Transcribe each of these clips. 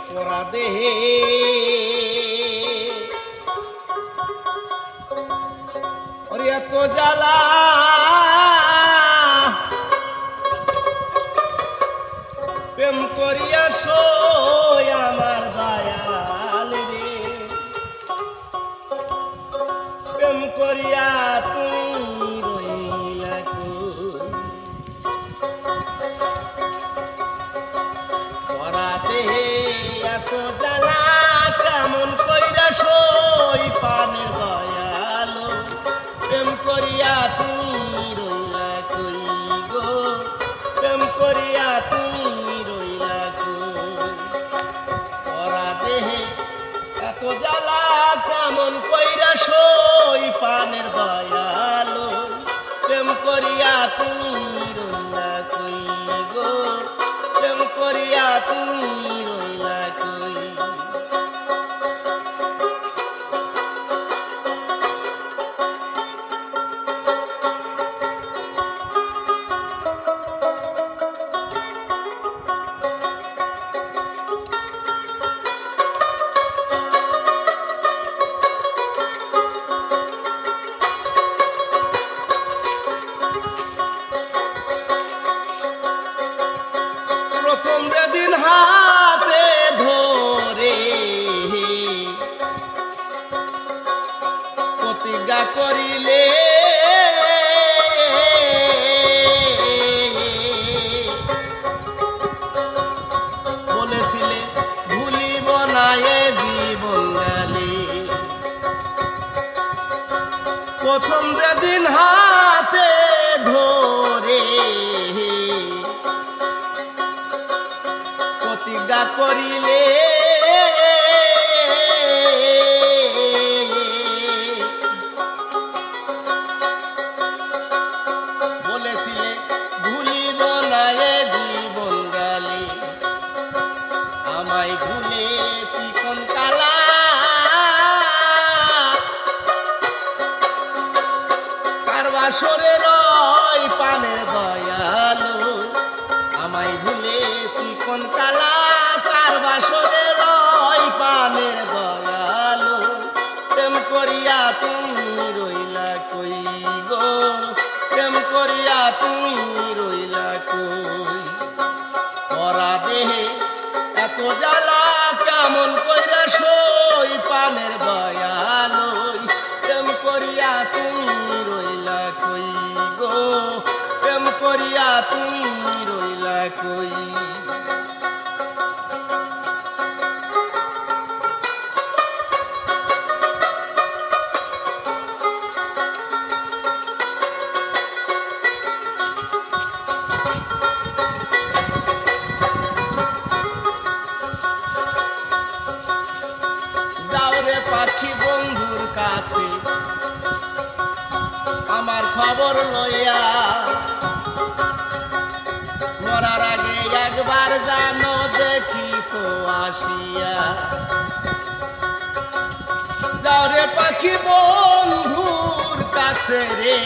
পরা দেহে ওরে এত জ্বালা প্রেম করিয়া সই আমার দয়াল রে প্রেম করিয়া তুমি রইলা পরাতে এত জ্বালা কেমন কইরা সই পানের দয়ালো প্রেম করিয়া তুমি রইলা কই গো প্রেম করিয়া তুমি রইলা কই পরাতে এত জ্বালা কেমন কইরা সই পানের দয়ালো প্রেম করিয়া তুমি রইলা কই গো প্রেম করিয়া তুমি রইলা কই প্রথম যেদিন হাতে ধরে প্রতিজ্ঞা করিলে বলেছিলে ভুলিব না এ জীবন গেলে প্রথম যেদিন হাতে ধরে প্রতিজ্ঞা করিলে বলেছিলে ভুলিব না এ জীবন গেলে আমায় ভুলেছি কোন কালা কার বাসরে রয় পানের দয়ালো আমায় ভুলেছি কোন কালা কার বাসরে রয় পানের দয়ালো প্রেম করিয়া তুমি রইলা কই গো প্রেম করিয়া তুমি রইলা কই পরা দেহে এত জ্বালা কেমন কইরা সই পানের দয়ালো প্রেম করিয়া তুমি রইলা কই গো প্রেম করিয়া তুমি রইলা কই যাও রে পাখি বন্ধুর কাছে আমার খবর লইয়া মরার আগে একবার জানো দেখি তো আসিয়া যাও রে পাখি বন্ধুর কাছে রে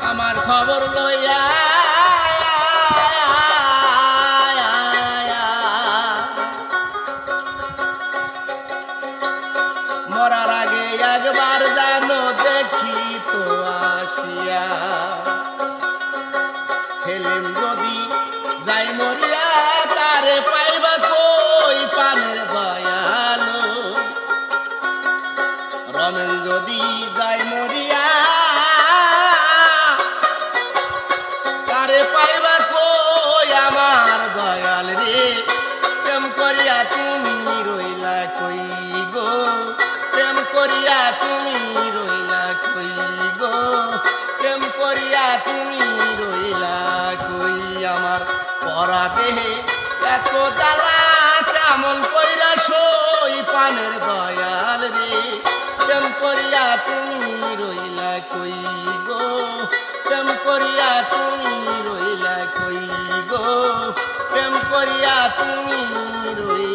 আমার খবর লইয়া মরার আগে একবার জানো দেখি তো আসিয়া সেলিম যদি যাই মরিয়া তারে পাইবা কই পানের দয়ালো রমেন যদি যাই মরিয়া তারে পাইবা কই আমার দয়াল রে প্রেম করিয়া তুমি রইলা কই গো প্রেম করিয়া তুমি রইলা কই গো প্রেম করিয়া তুমি রইলা কই আমার পরা দেহে এত জ্বালা কেমন কইরা সই পানের দয়াল রে প্রেম করিয়া তুমি রইলা কই গো প্রেম করিয়া তুমি রইলা কই গো প্রেম করিয়া তুমি রইলা